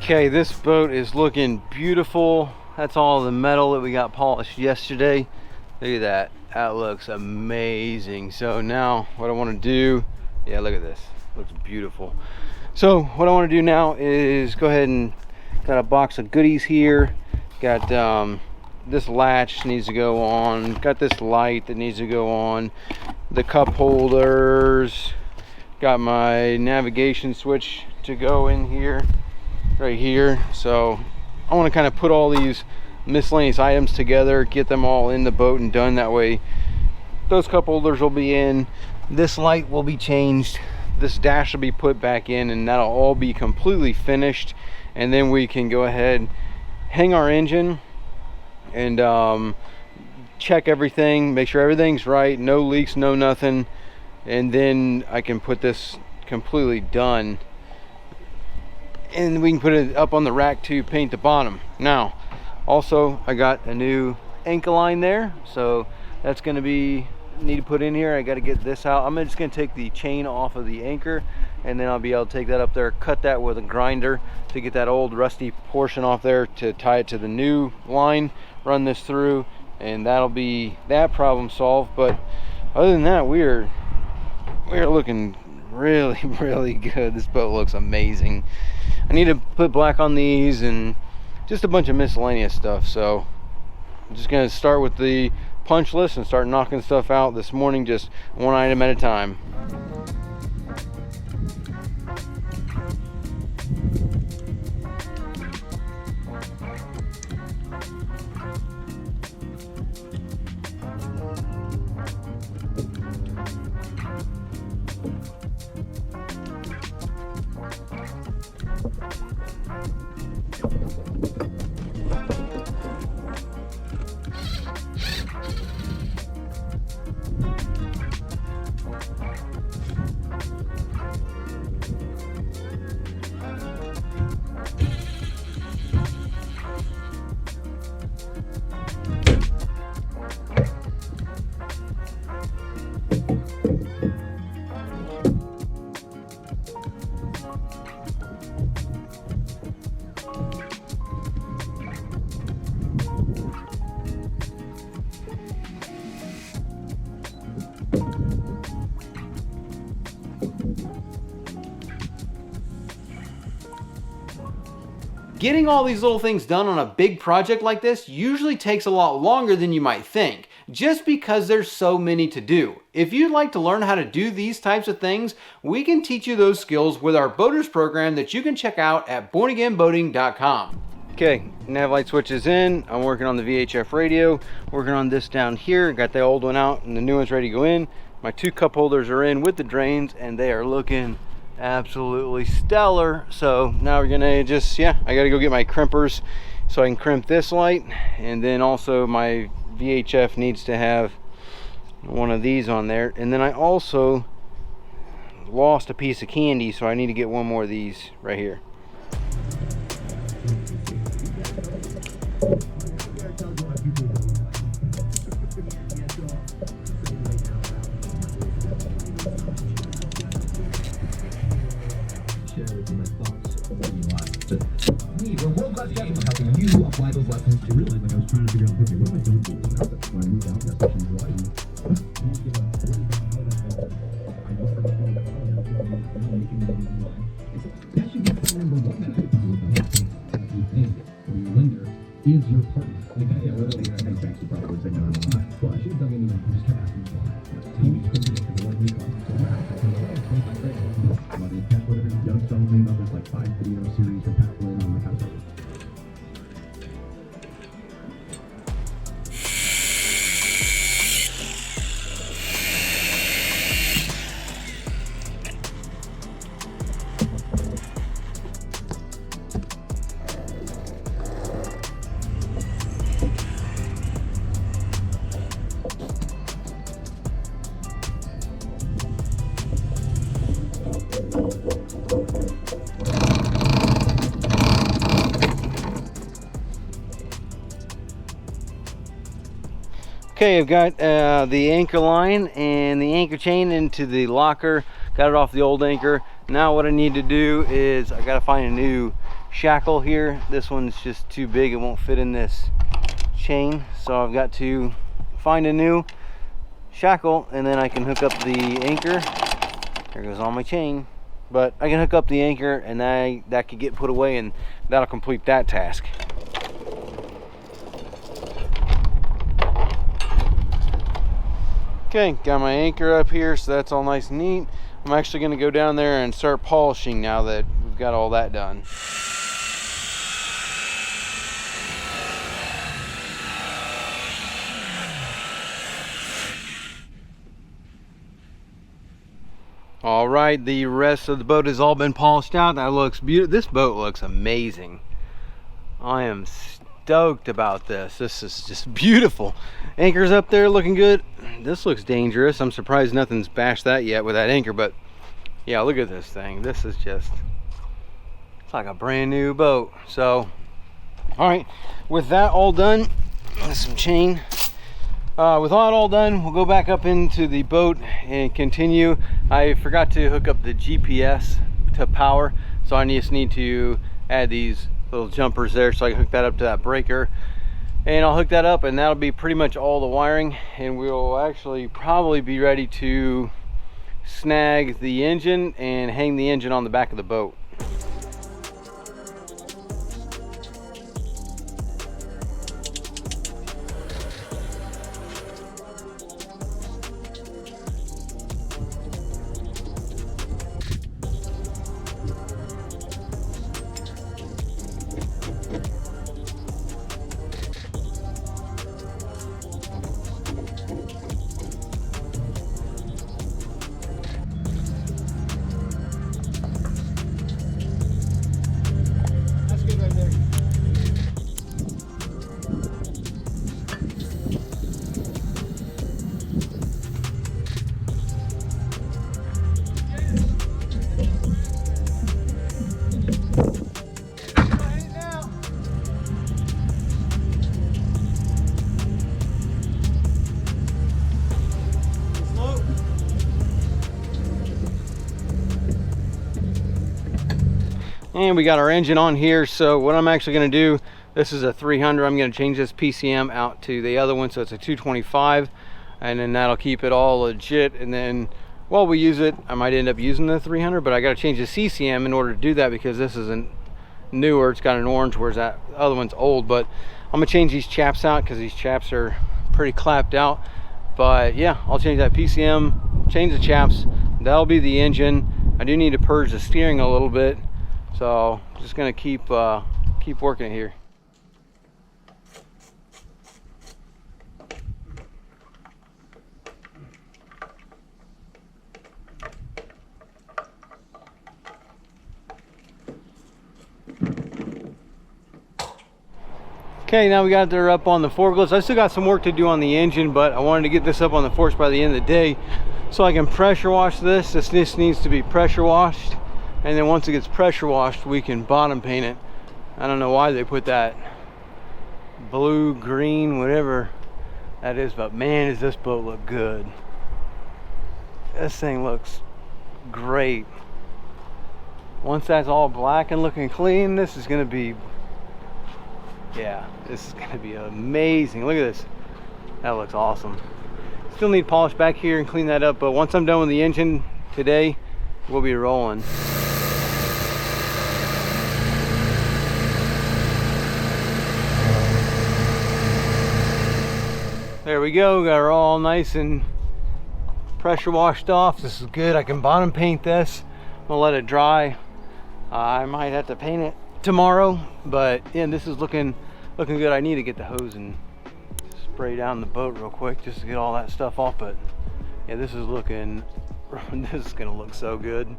Okay, this boat is looking beautiful. That's all the metal that we got polished yesterday. Look at that. That looks amazing. So now what I want to do, yeah, look at this. Looks beautiful. So what I want to do now is go ahead and got a box of goodies here. Got this latch needs to go on. Got this light that needs to go on. The cup holders. Got my navigation switch to go in here. Right here. So I want to kind of put all these miscellaneous items together, get them all in the boat and done. That way those cup holders will be in, this light will be changed, this dash will be put back in, and that'll all be completely finished. And then we can go ahead, hang our engine and check everything, make sure everything's right, no leaks, no nothing, and then I can put this completely done. And we can put it up on the rack to paint the bottom. Now also I got a new anchor line there, so that's going to be need to put in here. I got to get this out. I'm just going to take the chain off of the anchor, and then I'll be able to take that up there, cut that with a grinder to get that old rusty portion off there to tie it to the new line, run this through, and that'll be that problem solved. But other than that, we're looking really good. This boat looks amazing. I need to put black on these and just a bunch of miscellaneous stuff. So I'm just going to start with the punch list and start knocking stuff out this morning, just one item at a time. Getting all these little things done on a big project like this usually takes a lot longer than you might think, just because there's so many to do. If you'd like to learn how to do these types of things, we can teach you those skills with our boaters program that you can check out at bornagainboating.com. Okay, nav light switch is in. I'm working on the VHF radio, working on this down here. Got the old one out and the new one's ready to go in. My two cup holders are in with the drains and they are looking absolutely stellar. So now we're gonna just, I gotta go get my crimpers so I can crimp this light, and then also my VHF needs to have one of these on there. And then I also lost a piece of candy, so I need to get one more of these right here. We're world-class captains helping you apply those lessons to real life. Like I was trying to figure out, okay, what am I going to do? When I moved out, that's what she's like. That should be the number one that I do about you think your lender is your partner. Like, yeah, literally, I think banks would probably say no. Well, I should have dug in and just kept asking why. Maybe it's because they want me to money. That's whatever Doug's telling me about this like 5-video series from Pat Flynn on like how to start. Okay, I've got the anchor line and the anchor chain into the locker. Got it off the old anchor. Now what I need to do is I got to find a new shackle here. This one's just too big, it won't fit in this chain, so I've got to find a new shackle, and then I can hook up the anchor. There goes all my chain, but I can hook up the anchor, and that could get put away, and that'll complete that task. Okay, got my anchor up here, so that's all nice and neat. I'm actually going to go down there and start polishing now that we've got all that done. All right, the rest of the boat has all been polished out. That looks beautiful. This boat looks amazing. I am stoked about this. This is just beautiful. Anchor's up there looking good. This looks dangerous. I'm surprised nothing's bashed that yet with that anchor, but yeah, look at this thing. This is just, it's like a brand new boat. So, all right, with that all done, some chain. With all done, we'll go back up into the boat and continue. I forgot to hook up the GPS to power, so I just need to add these little jumpers there so I can hook that up to that breaker. And I'll hook that up, and that'll be pretty much all the wiring, and we'll actually probably be ready to snag the engine and hang the engine on the back of the boat. And we got our engine on here, so what I'm actually going to do, this is a 300, I'm going to change this PCM out to the other one, so it's a 225, and then that'll keep it all legit. And then while we use it, I might end up using the 300, but I got to change the CCM in order to do that, because this isn't newer, it's got an orange, whereas that other one's old. But I'm going to change these chaps out, because these chaps are pretty clapped out. But yeah, I'll change that PCM, change the chaps, that'll be the engine. I do need to purge the steering a little bit, so just gonna keep working it here. Okay, now we got her up on the forklifts. I still got some work to do on the engine, but I wanted to get this up on the forks by the end of the day so I can pressure wash this. This needs to be pressure washed. And then once it gets pressure washed, we can bottom paint it. I don't know why they put that blue, green, whatever that is, but man, does this boat look good. This thing looks great. Once that's all black and looking clean, this is gonna be, yeah, this is gonna be amazing. Look at this, that looks awesome. Still need polish back here and clean that up, but once I'm done with the engine today, we'll be rolling. There we go, got her all nice and pressure washed off. This is good. I can bottom paint this. I'm gonna let it dry. I might have to paint it tomorrow, but yeah, this is looking good. I need to get the hose and spray down the boat real quick just to get all that stuff off, but yeah, this is looking, this is gonna look so good.